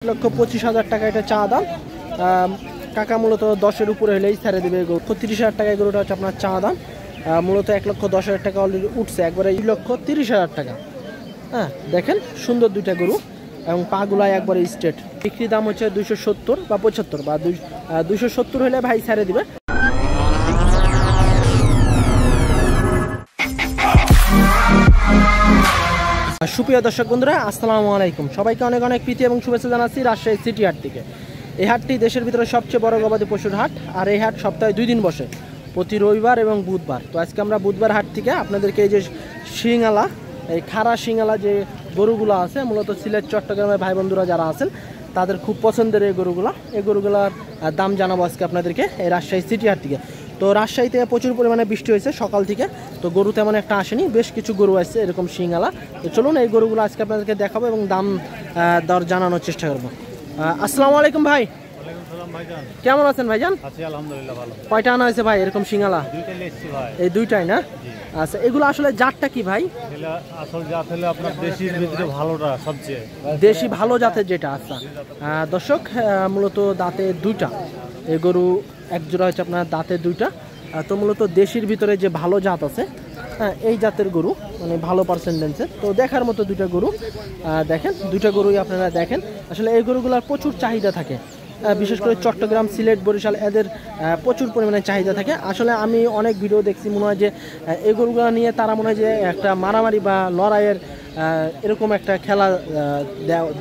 1,25,000 টাকা এটা চা দাম। কাকা মূলত 10-এর উপরে হলেই ছেড়ে দেবে। 30,000 টাকায় গরুটা হচ্ছে আপনার চা দাম। মূলত 1,10,000 টাকা অলরেডি উঠছে, একবারে 1,30,000 টাকা। হ্যাঁ দেখেন সুন্দর দুইটা গরু এবং পাগুলায় একবারে স্ট্রেট। বিক্রি দাম হচ্ছে 270 বা 75 বা 270 হলে ভাই ছেড়ে দিবে। সুপ্রিয় দর্শক বন্ধুরা, আসসালামু আলাইকুম। সবাইকে অনেক অনেক প্রীতি এবং শুভেচ্ছা জানাচ্ছি রাজশাহী সিটি হাট থেকে। এই হাটটি দেশের ভিতরে সবচেয়ে বড় গবাদি পশুর হাট, আর এই হাট সপ্তাহে 2 দিন বসে, প্রতি রবিবার এবং বুধবার। তো আজকে আমরা বুধবার হাট থেকে আপনাদেরকে এই যে শিঙালা, এই খাড়া শিঙালা যে গরুগুলো আছে, মূলত সিলেট চট্টগ্রামের ভাই বন্ধুরা যারা আছেন তাদের খুব পছন্দের এই গরুগুলোর দাম জানাবো আজকে আপনাদেরকে এই রাজশাহী সিটি হাট থেকে। তো রাজশাহীতে প্রচুর পরিমাণে বৃষ্টি হয়েছে সকাল থেকে, তো গরু তেমন একটা আসেনি, বেশ কিছু গরু আসছে এরকম শিঙালা। তো চলুন এই গরুগুলো আজকে আপনাদেরকে দেখাবো এবং দাম দর জানানোর চেষ্টা করবো। আসসালামু আলাইকুম ভাই। কেমন আছেন ভাইজান? আলহামদুলিল্লাহ ভালো। কয়টা আনা হয়েছে ভাই এরকম শিঙালা? এই দুইটাই না? আচ্ছা, এগুলো আসলে জাতটা কি ভাই? আসল জাত হলো আপনার দেশির ভিতরে ভালোটা, সবচেয়ে দেশি ভালো জাতের যেটা। আচ্ছা দর্শক, মূলত দাঁতে দুইটা এই গরু, এক জোড়া হচ্ছে আপনার দাঁতে দুইটা। তো মূলত দেশির ভিতরে যে ভালো জাত আছে, হ্যাঁ এই জাতের গরু, মানে ভালো পার্সেন্টেন্সের। তো দেখার মতো দুইটা গরু। দেখেন দুইটা গরুই আপনারা দেখেন। আসলে এই গরুগুলোর প্রচুর চাহিদা থাকে, বিশেষ করে চট্টগ্রাম, সিলেট, বরিশাল এদের প্রচুর পরিমাণে চাহিদা থাকে। আসলে আমি অনেক ভিডিও দেখছি, মনে হয় যে এই গরুগুলো নিয়ে তারা মনে হয় যে একটা মারামারি বা লড়াইয়ের এরকম একটা খেলা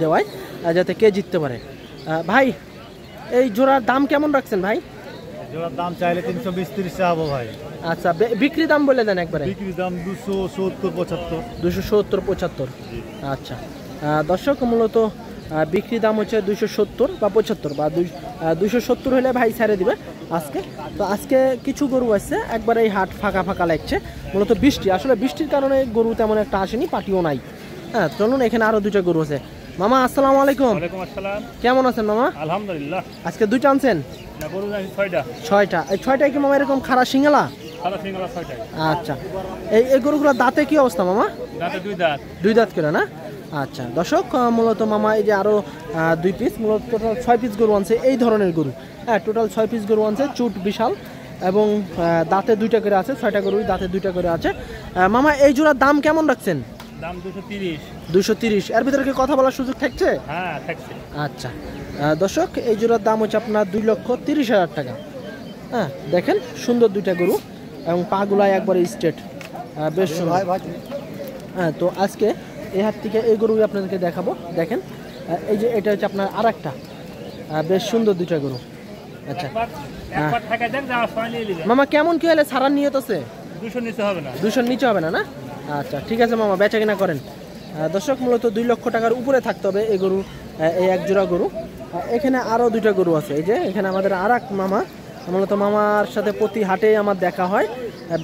দেওয়ায়, যাতে কে জিততে পারে। ভাই এই জোড়ার দাম কেমন রাখছেন ভাই? জোড়ার দাম চাইলে 320-30 চাবো ভাই। আচ্ছা, বিক্রি দাম বলে দেন একবারে। বিক্রি দাম 270-75। 270-75। আচ্ছা দর্শক, মূলত বিক্রি দাম হচ্ছে 270 বা 75 বা 270 হলে ভাই ছেড়ে দিবে আজকে। তো আজকে কিছু গরু আসছে, একবারে এই হাট ফাঁকা ফাঁকা লাগছে, মূলত বৃষ্টি। আসলে বৃষ্টির কারণে গরু তেমন একটা আসেনি, পাটিও নাই। হ্যাঁ চলুন, এখানে আরো দুইটা গরু আছে। মামা আসসালামু আলাইকুম। ওয়ালাইকুম আসসালাম। কেমন আছেন মামা? আলহামদুলিল্লাহ। আজকে দুইটা আনছেন? না, গরু আছে 6টা। 6টা? এই 6টায় কি মামা এরকম খাড়া শিঙালা? খাড়া শিঙালা 6টা। আচ্ছা, এই গরুগুলোর দাঁতে কি অবস্থা মামা? দাঁতে 2 দাঁত। 2 দাঁত করে না? আচ্ছা দর্শক, মূলত মামা এই যে আরো 2 পিস, মূলত টোটাল 6 পিস গরু আনছে এই ধরনের গরু। হ্যাঁ টোটাল 6 পিস গরু আনছে, চুট বিশাল এবং দাঁতে 2টা করে আছে। 6টা গরুই দাঁতে 2টা করে আছে। মামা এই জোড়ার দাম কেমন রাখছেন? দাম 230। 230। এর ভিতরে কি কথা বলার সুযোগ থাকছে? হ্যাঁ থাকছে। আচ্ছা দর্শক, এই জোড়ার দাম হচ্ছে আপনার 2,30,000 টাকা। হ্যাঁ দেখেন সুন্দর দুইটা গরু এবং পাগুলায় একবারে স্ট্রেট, বেশ সুন্দর। হ্যাঁ তো আজকে এই হাট থেকে এই গরুই আপনাদেরকে দেখাবো। দেখেন এই যে এটা হচ্ছে আপনার আর একটা বেশ সুন্দর দুইটা গরু। আচ্ছা মামা, কেমন কি হলে ছাড়ার নিয়ত আছে? 200 নিচে হবে না। 200 নিচে হবে না? না আচ্ছা ঠিক আছে মামা, বেচা কিনা করেন। দর্শক, মূলত 2 লক্ষ টাকার উপরে থাকতে হবে এই গরু, এই এক জোড়া গরু। এখানে আরও দুইটা গরু আছে। এই যে এখানে আমাদের আর এক মামা, মূলত মামার সাথে প্রতি হাটেই আমার দেখা হয়,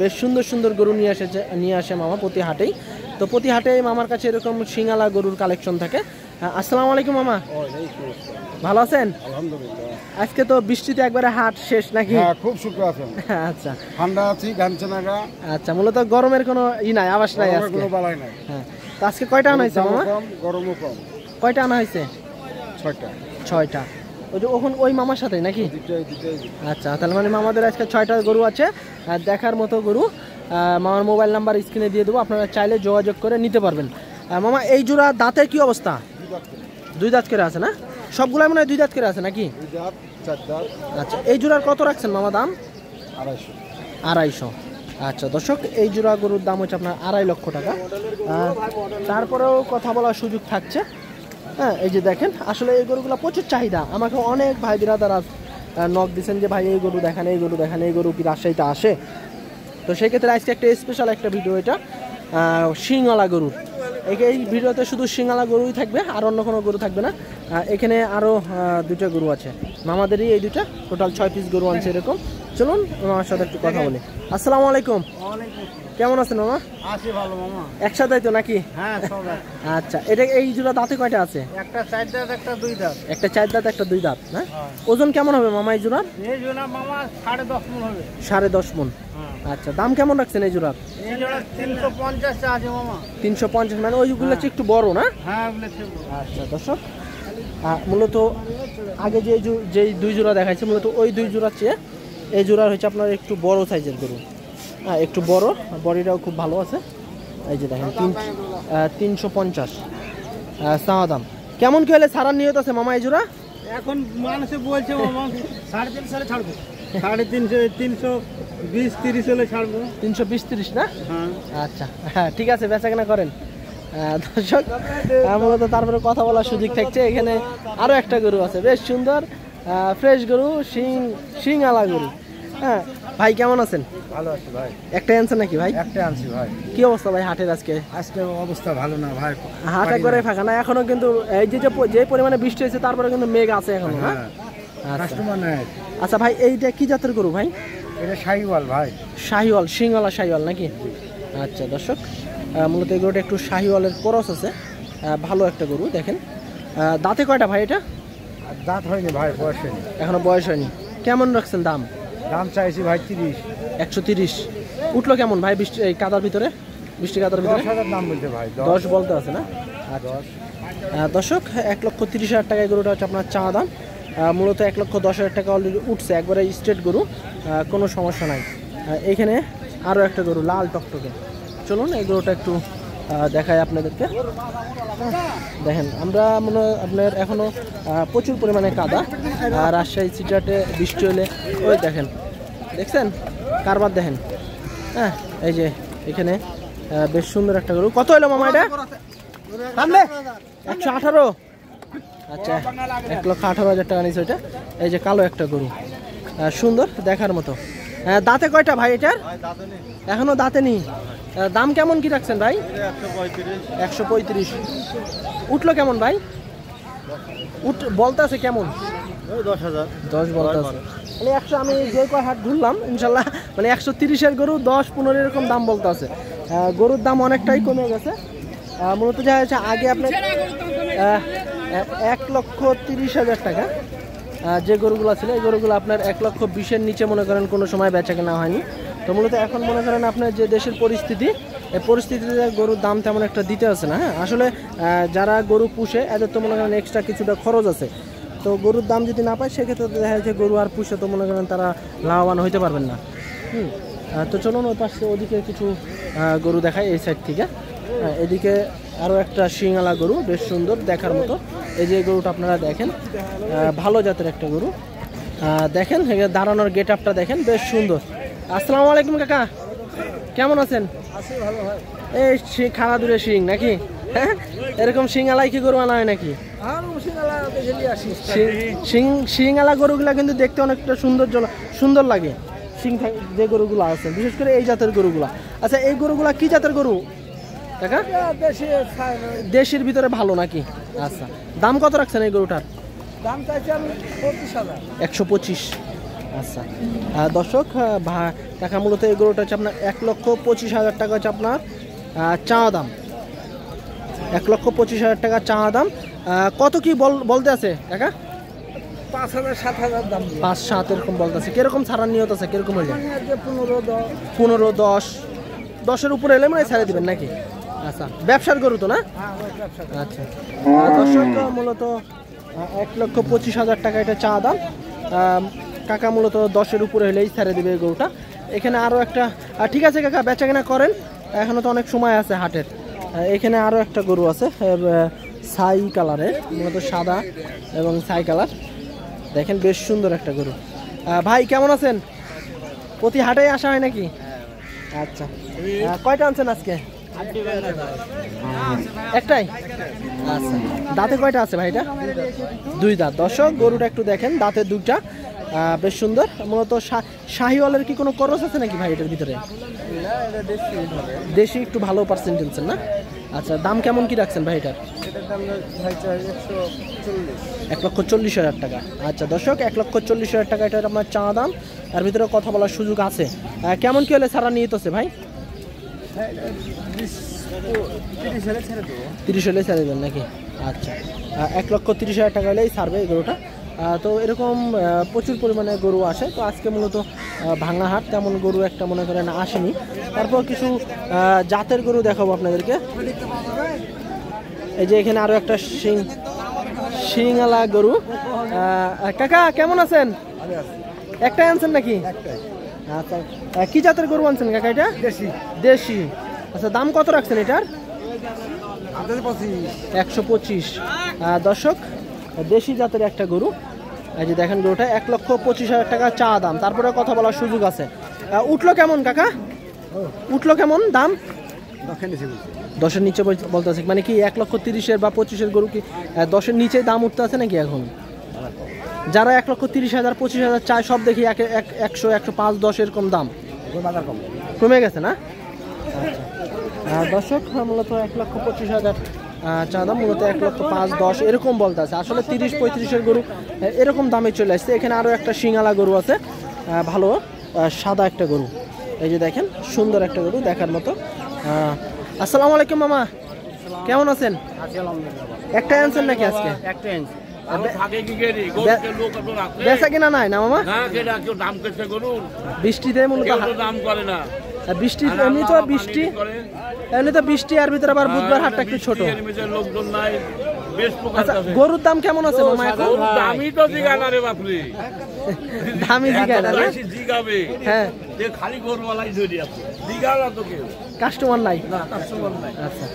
বেশ সুন্দর সুন্দর গরু নিয়ে আসে মামা প্রতি হাটেই। তো প্রতি হাটেই মামার কাছে এরকম শিঙালা গরুর কালেকশন থাকে। আসসালামু আলাইকুম মামা। ভালো আছেন? আলহামদুলিল্লাহ। আজকে তো বৃষ্টিতে একবারে হাট শেষ নাকি? হ্যাঁ খুব সুখ আছে। আচ্ছা ঠান্ডা আছি, গামছা নাগা। আচ্ছা, মূলত গরমের কোনো নাই, আবাস নাই আজকে। কোনো বালাই নাই। হ্যাঁ তো আজকে কয়টা আনা হয়েছে মামা? কম, গরমও কম। কয়টা আনা হয়েছে? 6টা। 6টা। ওই যে ওখানে ওই মামার সাথে নাকি? দুটাই। আচ্ছা, তাহলে মানে মামাদের আজকে 6টা গরু আছে, দেখার মতো গরু। মামার মোবাইল নাম্বার স্ক্রিনে দিয়ে দেবো, আপনারা চাইলে যোগাযোগ করে নিতে পারবেন। মামা এই জোড়া দাঁতের কি অবস্থা? 2 দাঁত করে আছে না? সবগুলাই মনে হয় 2 দাঁত করে আছে নাকি? 2 দাঁত, 4 দাঁত। আচ্ছা, এই জোড়ার কত রাখছেন মামা দাম? 250। 250। আচ্ছা দর্শক, এই জোড়া গরুর দাম হচ্ছে আপনার 2.5 লক্ষ টাকা। তারপরেও কথা বলার সুযোগ থাকছে। হ্যাঁ এই যে দেখেন, আসলে এই গরুগুলো প্রচুর চাহিদা। আমাকে অনেক ভাই বিরাদার নক দিচ্ছেন যে ভাই এই গরু দেখান, এই গরু দেখান, এই গরু কি রাজশাহীতে আসে? তো সেই ক্ষেত্রে আজকে একটা স্পেশাল একটা ভিডিও, এটা শিঙালা গরুর। এই ভিডিওতে শুধু শিঙালা গরুই থাকবে, আর অন্য কোনো গরু থাকবে না। এখানে আরও 2টা গরু আছে মামাদেরই, এই 2টা টোটাল 6 পিস গরু আনছে এরকম। চলুন মামার সাথে একটু কথা বলি। আসসালামু আলাইকুম। কেমন আছেন মামা? আছি ভালো মামা। একসাথেই তো নাকি? হ্যাঁ সব এক। আচ্ছা, এটা এই জোড়া দাঁতে কয়টা আছে? একটা 4 দাঁত, একটা 2 দাঁত। একটা 4 দাঁত, একটা 2 দাঁত না? ওজন কেমন হবে মামা এই জোড়ার? এই জোড়া মামা 10.5 মণ হবে। 10.5 মণ। আচ্ছা, দাম কেমন রাখছেন এই জোড়ার? এই জোড়া 350 আছে মামা। 350, মানে ওইগুলো একটু বড় না? হ্যাঁ ওগুলো ঠিক। আচ্ছা দর্শক, মূলত আগে যেই দুই জোড়া দেখাইছে মূলত ওই দুই জোড়ার চেয়ে এই জোড়ার হচ্ছে আপনার একটু বড় সাইজের গরু। একটু বড়, বডিটাও খুব ভালো আছে। এই যে দেখেন 350 চাওয়া দাম। কেমন কি হলে ছাড়ার নিয়ত আছে মামা এই জোড়া? এখন মানুষে বলছে মামা 350 সালে ছাড়বো, 350, 320, 30 হলে ছাড়বো। 320-30 না? হ্যাঁ আচ্ছা, হ্যাঁ ঠিক আছে, বেচা কেনা করেন। দর্শক মূলত তারপরে কথা বলার সুযোগ থাকছে। এখানে আরো একটা গরু আছে, বেশ সুন্দর ফ্রেশ গরু, শিং আলা গরু। হ্যাঁ ভাই কেমন আছেন? ভালো আছে ভাই। একটাই আনছেন নাকি ভাই? একটা আনছি ভাই। কি অবস্থা ভাই হাটের আজকে? আজকে অবস্থা ভালো না ভাই, হাট একবারে ফাঁকা না এখনো, কিন্তু এই যে পরিমাণে বৃষ্টি হয়েছে তারপরে কিন্তু মেঘ আছে এখনো। হ্যাঁ আচ্ছা। কাস্টমার নাই। আচ্ছা ভাই, এইটা কি জাতের গরু ভাই? এটা শাহিওয়াল ভাই। শাহিওয়াল, শিংওয়ালা শাহিওয়াল নাকি? আচ্ছা দর্শক, মূলত এই গরুটা একটু শাহিওয়ালের ক্রস আছে। ভালো একটা গরু। দেখেন দাঁতে কয়টা ভাই এটা? দাঁত হয়নি ভাই, বয়স হয়নি। এখনো বয়স হয়নি। কেমন রাখছেন দাম? দাম চাইছি ভাই 30। 130 উঠলো কেমন ভাই বৃষ্টি এই কাদার ভিতরে? বৃষ্টি কাদার ভিতরে 10,000 দাম বলতে ভাই। 10 বলতে আছে না? আচ্ছা দর্শক, 1,30,000 টাকায় গরুটা হচ্ছে আপনার চা দাম। মূলত 1,10,000 টাকা অলরেডি উঠছে, একবারে স্ট্রেট গরু, কোনো সমস্যা নাই। এখানে আরও একটা গরু লাল টকটকে, চলুন এই গরুটা একটু দেখাই আপনাদেরকে। দেখেন আমরা আপনার এখনো প্রচুর পরিমাণে কাদা, রাজশাহী সিটিহাটে বৃষ্টি হলে ওই দেখেন, দেখছেন কারবার দেখেন। হ্যাঁ এই যে এখানে বেশ সুন্দর একটা গরু। কত হলো মামা এটা? 118। আচ্ছা 1,18,000 টাকা নিচ্ছে ওইটা। এই যে কালো একটা গরু, সুন্দর দেখার মতো। দাঁতে কয়টা ভাই এটার? এখনো দাঁতে নেই। দাম কেমন কি রাখছেন ভাই? 135। উঠলো কেমন ভাই? বলতে আছে কেমন? 10,000। 10 বলতে আছে। মানে 100, আমি যে কয় হাট ঘুরলাম ইনশাল্লাহ মানে 130-এর গরু 10-15 এরকম দাম বলতে আছে। গরুর দাম অনেকটাই কমে গেছে। মূলত যা হচ্ছে আগে আপনার 1,30,000 টাকা যে গরুগুলো ছিল, এই গরুগুলো আপনার 1,20,000-এর নিচে মনে করেন কোনো সময় বেচা কেনা হয়নি। তো মূলত এখন মনে করেন আপনার যে দেশের পরিস্থিতি, এই পরিস্থিতিতে গরুর দাম তেমন একটা দিতে আছে না। হ্যাঁ আসলে যারা গরু পুষে এদের তো মনে করেন এক্সট্রা কিছুটা খরচ আছে। তো গরুর দাম যদি না পায় সেক্ষেত্রে দেখা যাচ্ছে গরু আর পুষে তো মনে করেন তারা লাভবান হইতে পারবেন না। তো চলুন ওই পাশে ওদিকে কিছু গরু দেখাই এই সাইড থেকে। এদিকে আরও একটা শিংওয়ালা গরু, বেশ সুন্দর দেখার মতো। এই যে গরুটা আপনারা দেখেন, ভালো জাতের একটা গরু। দেখেন দাঁড়ানোর গেট আপটা দেখেন, বেশ সুন্দর। আসসালামু আলাইকুম কাকা, কেমন আছেন? এই খাড়া দূরে শিং নাকি? হ্যাঁ এরকম শিংওয়ালাই কি গরু আনা হয় নাকি? শিংওয়ালা গরুগুলা কিন্তু দেখতে অনেকটা সুন্দর লাগে। শিং যে গরুগুলো আছে বিশেষ করে এই জাতের গরুগুলা। আচ্ছা এই গরুগুলা কি জাতের গরু কাকা? দেশের ভিতরে ভালো নাকি? আচ্ছা দাম কত রাখছেন এই গরুটার? দাম চাইছি আমি 25,000। 125। আচ্ছা দর্শক, কাকা মূলত এই গরুটা হচ্ছে আপনার 1,25,000 টাকা হচ্ছে আপনার চা দাম। 1,25,000 টাকা চা দাম। কত কি বলতে আছে কাকা? 5,000, 7,000 দাম। 5-7 এরকম বলতে আছে। কিরকম ছাড়ার নিয়ত আছে? কিরকম হইলে? 15, 10-এর উপরে এলে মানে ছেড়ে দিবেন নাকি? আচ্ছা ব্যবসার গরু তো না? আচ্ছা দর্শক মূলত 1,25,000 টাকা এটা চা দাম। কাকা মূলত 10-এর উপরে হলেই ছেড়ে দিবে এই গরুটা। এখানে আরও একটা, ঠিক আছে কাকা বেচা কেনা করেন, এখনও তো অনেক সময় আছে হাটের। এখানে আরও একটা গরু আছে ছাই কালারের, মূলত সাদা এবং ছাই কালার। দেখেন বেশ সুন্দর একটা গরু। ভাই কেমন আছেন? প্রতি হাটেই আসা হয় নাকি? আচ্ছা কয়টা আনছেন আজকে? একটাই। আচ্ছা দাঁতে কয়টা আছে ভাই? এটা 2 দাঁত। দর্শক গরুটা একটু দেখেন, দাঁতে 2টা, বেশ সুন্দর। মূলত শাহিওয়ালের কি কোনো খরচ আছে নাকি ভাই এটার ভিতরে? দেশি একটু ভালো পার্সেন্টেজ না? আচ্ছা দাম কেমন কি রাখছেন ভাই এটার? 1,40,000 টাকা। আচ্ছা দর্শক 1,40,000 টাকা এটা আপনার চা দাম। তার ভিতরে কথা বলার সুযোগ আছে। কেমন কি হলে ছাড়া নিয়ে আছে ভাই? 30 হলে ছেড়ে দেবেন নাকি? আচ্ছা 1,30,000 টাকা হলেই ছাড়বে এই গরুটা। তো এরকম প্রচুর পরিমাণে গরু আসে। তো আজকে মূলত ভাঙা হাট, তেমন গরু একটা মনে করেন আসেনি। তারপর কিছু জাতের গরু দেখাবো আপনাদেরকে। এই যে এখানে আরও একটা শিঙালা গরু। কাকা কেমন আছেন? একটাই আনছেন নাকি? আচ্ছা, কি জাতের গরু আনছেন কাকা এটা? দেশি। আচ্ছা, দাম কত রাখছেন এটার? 125। দর্শক, দেশি জাতের একটা গরু। এই যে দেখেন গরুটা 1,25,000 টাকা চা দাম, তারপরে কথা বলার সুযোগ আছে। উঠলো কেমন কাকা? উঠলো কেমন দাম? 10-এর নিচে বলতে আছে, মানে কি 1,30,000 বা 25-এর গরু কি 10-এর নিচে দাম উঠতে আছে নাকি এখন? যারা 1,30,000 25,000 চায় সব দেখি 100, 105, 10 এরকম দাম কমে গেছে না? দর্শক, মূলত 1,25,000 চা দাম, মূলত 1,05,000, 10 এরকম বলতে আছে। আসলে 30-35-এর গরু এরকম দামে চলে আসছে। এখানে আরও একটা শিঙালা গরু আছে, ভালো সাদা একটা গরু। এই যে দেখেন সুন্দর একটা গরু দেখার মতো। আসসালামু আলাইকুম মামা, কেমন আছেন? একটাই আনছেন নাকি আজকে? বেচা কিনা নাই না মামা? বৃষ্টিতে মূলত বৃষ্টি, এমনি তো বৃষ্টি আর ভিতরে আবার বুধবার হাটটা একটু ছোট। আচ্ছা, গরুর দাম কেমন আছে মামা এখন? দামি তো জিগা না রে বাপরে, দামি জিগা না? জিগাবে হ্যাঁ, যে খালি গরুওয়ালাই ধরে আছে, জিগা না তো কেউ, কাস্টমার নাই। না কাস্টমার নাই। আচ্ছা,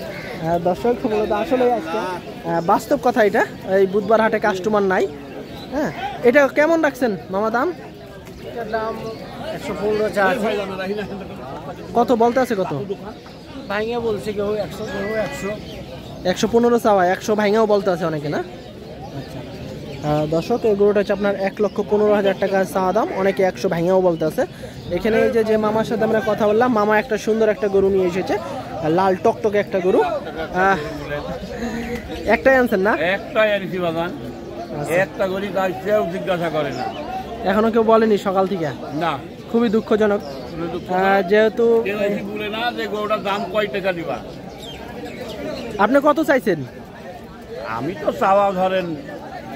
দর্শক মূলত আসলে আজকে বাস্তব কথা এটা, এই বুধবার হাটে কাস্টমার নাই। হ্যাঁ, এটা কেমন রাখছেন মামা দাম? এটার দাম 115 কত বলতে আছে? কত ভাঙে বলছে কেউ 100, কেউ 100। 115 চাওয়া, 100 ভাঙাও বলতে আছে অনেকে না? আচ্ছা, দর্শক এই গরুটা হচ্ছে আপনার 1,15,000 টাকা চাওয়া দাম, অনেকে 100 ভাঙাও বলতে আছে। এখানে এই যে মামার সাথে আমরা কথা বললাম, মামা একটা সুন্দর একটা গরু নিয়ে এসেছে, লাল টকটকে একটা গরু। একটাই আনছেন না? একটাই আনছি বাগান, একটা গরি কাজ কেউ জিজ্ঞাসা করে না, এখনো কেউ বলেনি সকাল থেকে? না, খুবই দুঃখজনক। যেহেতু কেউ এসে বলে না যে গরুটার দাম কয় টাকা দিবা। আপনি কত চাইছেন? আমি তো চাওয়া ধরেন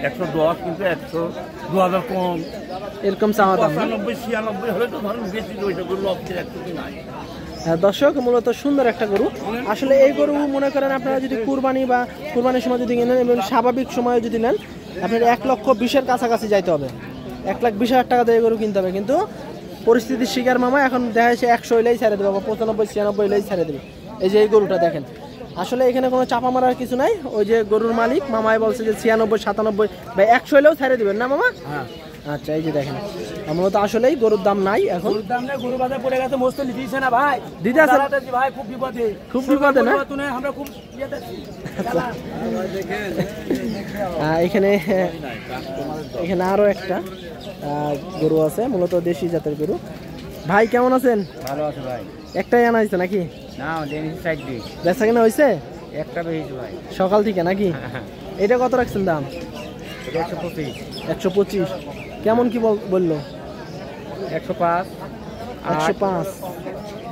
110, কিন্তু 100, 2,000 কম, এরকম চাওয়া দাম না? 95-96 হলে তো ধরেন বেশি ওইটা গরু অপশন 100 নাই। দর্শক, মূলত সুন্দর একটা গরু। আসলে এই গরু মনে করেন আপনারা যদি কুরবানির সময় যদি নেন এবং স্বাভাবিক সময়ে যদি নেন, আপনার 1,20,000 কাছাকাছি যাইতে হবে। 1,20,000 টাকা দিয়ে গরু কিনতে হবে, কিন্তু পরিস্থিতির শিকার মামা এখন দেখা যাচ্ছে 100 হইলেই ছেড়ে দেবে, বা 95-96 হইলেই ছেড়ে দেবে। এই যে এই গরুটা দেখেন, আসলে এখানে কোনো চাপা মারার কিছু নাই। ওই যে গরুর মালিক মামায় বলছে যে 96-97 বা 100 হইলেও ছেড়ে দিবেন না মামা? আচ্ছা, এই যে দেখেন, মূলত আসলেই গরুর দাম নাই এখন। গরু বাজার পড়ে গেছে, মোস্ত দিছে না ভাই, দিতে আছে ভাই, খুব বিপদে, খুব বিপদে না? আমরা খুব এখানে আরো একটা গরু আছে, মূলত দেশি জাতের গরু। ভাই কেমন আছেন? ভালো আছে ভাই। একটাই আনা হয়েছে নাকি? না, ডেনিস সাইড দি বেচা কিনা হয়েছে একটা বেশি ভাই, সকাল থেকে নাকি? এটা কত রাখছেন দাম? 125। 125। কেমন কি বললো? 105। 105,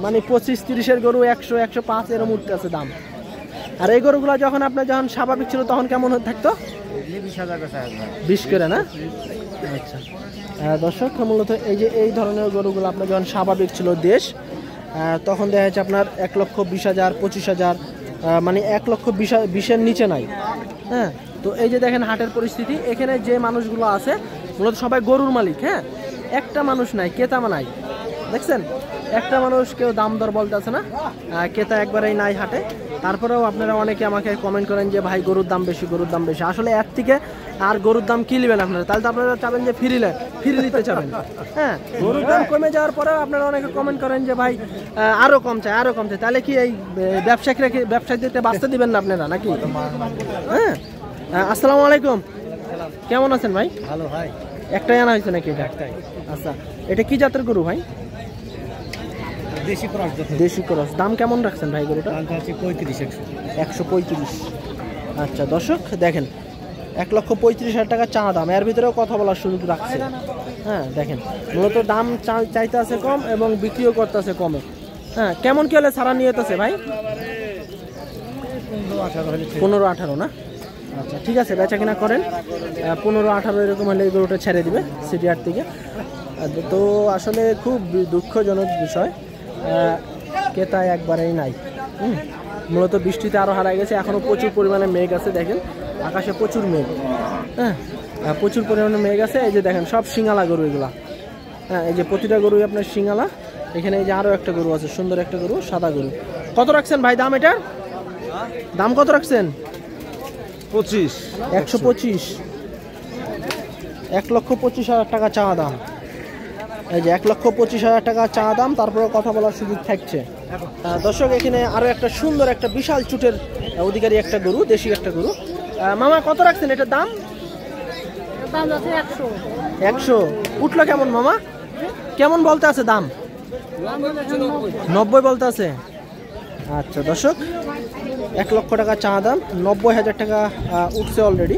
মানে 25-30-এর গরু 100, 105 এরম উঠতে আছে দাম। আর এই গরুগুলো যখন স্বাভাবিক ছিল তখন কেমন থাকতো? 20 করে না? আচ্ছা, দর্শক দর্শক মূলত এই যে এই ধরনের গরুগুলো আপনার যখন স্বাভাবিক ছিল দেশ, তখন দেখা যাচ্ছে আপনার 1,20,000 25,000, মানে 1,20,000 নিচে নাই। হ্যাঁ, তো এই যে দেখেন হাটের পরিস্থিতি, এখানে যে মানুষগুলো আছে মূলত সবাই গরুর মালিক। হ্যাঁ, একটা মানুষ নাই, ক্রেতা নাই, দেখছেন একটা মানুষ কেউ দাম দর বলতে আছে না, ক্রেতা একবারেই নাই হাটে। তারপরেও আপনারা অনেকে আমাকে কমেন্ট করেন যে ভাই গরুর দাম বেশি, গরুর দাম বেশি। আসলে এর থেকে আর গরুর দাম কি নেবেন আপনারা? তাহলে তো আপনারা চাবেন যে ফ্রি দিতে চাবেন। হ্যাঁ, গরুর দাম কমে যাওয়ার পরেও আপনারা অনেকে কমেন্ট করেন যে ভাই আরো কম চাই, আরো কম চাই। তাহলে কি এই ব্যবসায়ীদেরকে বাঁচতে দিবেন না আপনারা নাকি? হ্যাঁ, আসসালামু আলাইকুম, কেমন আছেন ভাই? ভালো ভাই। একটাই আনা হয়েছে নাকি? এটা একটাই। আচ্ছা, এটা কি জাতের গরু ভাই? দেশি ক্রস। দেশি ক্রস। দাম কেমন রাখছেন ভাই গরুটা? 135। আচ্ছা, দর্শক দেখেন 1,35,000 টাকা চা দাম, এর ভিতরেও কথা বলার সুযোগ রাখছে। হ্যাঁ, দেখেন মূলত দাম চাইতে আছে কম এবং বিক্রিও করতে আছে কমে। হ্যাঁ, কেমন কি হলে ছাড়া নিয়ে যেতেছে ভাই? 15-18 না? আচ্ছা, ঠিক আছে, বেচা কিনা করেন। 15-18 এরকম হলে এই গরুটা ছেড়ে দিবে সিটিআর থেকে। তো আসলে খুব দুঃখজনক বিষয়, ক্রেতা একবারেই নাই। মূলত বৃষ্টিতে আরও হারায় গেছে, এখনও প্রচুর পরিমাণে মেঘ আছে, দেখেন আকাশে প্রচুর মেঘ। হ্যাঁ প্রচুর পরিমাণে মেঘ আছে। এই যে দেখেন সব সিঙ্গালা গরু এগুলা। হ্যাঁ এই যে প্রতিটা গরুই আপনার সিঙ্গালা। এখানে এই যে আরও একটা গরু আছে, সুন্দর একটা গরু, সাদা গরু। কত রাখছেন ভাই দাম এটার? দাম কত রাখছেন? 25। 125। 1,25,000 টাকা চাওয়া দাম। এই যে 1,25,000 টাকা চাওয়া দাম, তারপরে কথা বলার সুযোগ থাকছে। দর্শক এখানে আরো একটা সুন্দর একটা বিশাল চুটের অধিকারী একটা গরু, দেশি একটা গরু। মামা কত রাখছেন এটার দাম? 100। উঠলো কেমন মামা? কেমন বলতে আছে দাম? 90 বলতে আছে। আচ্ছা দর্শক 1 লক্ষ টাকা চা দাম, 90,000 টাকা উঠছে অলরেডি।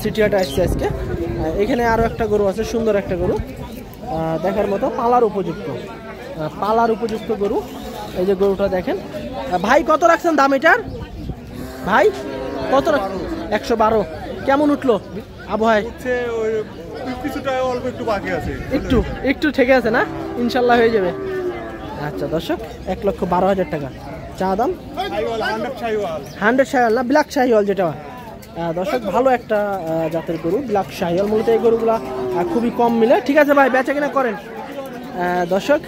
সিটি হাটে আসছে আজকে। এখানে আরও একটা গরু আছে, সুন্দর একটা গরু, দেখার মতো, পালার উপযুক্ত গরু। এই যে গরুটা দেখেন। ভাই কত রাখছেন দাম এটার? ভাই কত? 112। কেমন উঠলো আবহাওয়ায়? কিছুটা অল্প একটু বাকি আছে, একটু ঠেকে আছে না? ইনশাল্লাহ হয়ে যাবে। আচ্ছা দর্শক 1,12,000 টাকা চা দাম। 100 শাহিওয়াল না, ব্ল্যাক শাহিওয়াল যেটা। দর্শক ভালো একটা জাতের গরু, ব্ল্যাক শাহিওয়াল। মূলত এই গরুগুলা খুবই কম মিলে। ঠিক আছে ভাই, বেচা কিনা করেন। দর্শক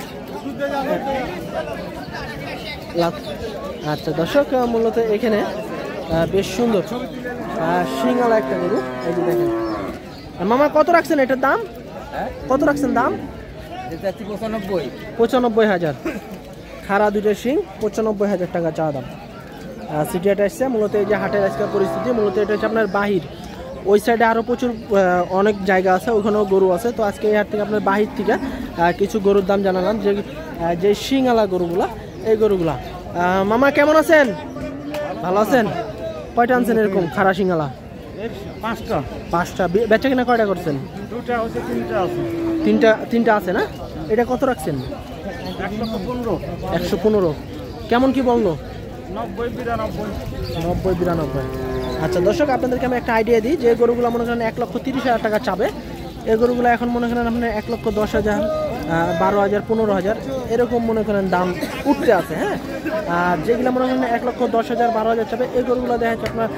আচ্ছা দর্শক মূলত এখানে বেশ সুন্দর সিঙ্গালা একটা গরু। এই যে দেখেন। মামা কত রাখছেন এটার দাম? কত রাখছেন দাম? 95,000। খাড়া দুটো শিং, 95,000 টাকা চা দাম। সিটি হাটে আসছে। মূলত এই যে হাটের আজকের পরিস্থিতি, মূলত এটা হচ্ছে আপনার বাহির। ওই সাইডে আরও প্রচুর অনেক জায়গা আছে, ওখানেও গরু আছে। তো আজকে এই হাট থেকে আপনার বাহির থেকে কিছু গরুর দাম জানালাম, যে শিঙালা গরুগুলা, এই গরুগুলা। মামা কেমন আছেন? ভালো আছেন? কয়টা আনছেন এরকম খাড়া শিঙালা? 5টা। বেচা কিনা কয়টা করছেন? 2টা আছে, 3টা আছে। তিনটা আছে না? এটা কত রাখছেন? 115। কেমন কি বললো? 90-92। আচ্ছা দর্শক আপনাদেরকে আমি একটা আইডিয়া দিই, যে গরুগুলো মনে করেন 1,30,000 টাকা চাবে, এই গরুগুলো এখন মনে করেন আপনার 1,10,000, 12,000, 15,000 এরকম মনে করেন দাম উঠতে আছে। হ্যাঁ, আর যেগুলো মনে করেন 1,10,000, 12,000 চাবে, এই গরুগুলো দেখা যাচ্ছে আপনার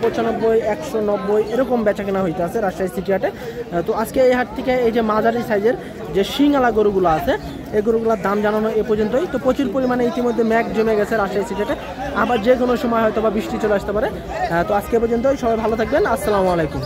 95, 190 এরকম বেচা কেনা হইতে আছে রাজশাহী সিটি হাটে। তো আজকে এই হাট থেকে এই যে মাঝারি সাইজের যে শিঙালা গরুগুলো আছে, এই গরুগুলোর দাম জানানো এ পর্যন্তই। তো প্রচুর পরিমাণে ইতিমধ্যে ম্যাগ জমে গেছে রাজশাহী সিটি হাটে, আবার যে কোনো সময় হয়তো বা বৃষ্টি চলে আসতে পারে। তো আজকে পর্যন্তই, সবাই ভালো থাকবেন। আসসালামু আলাইকুম।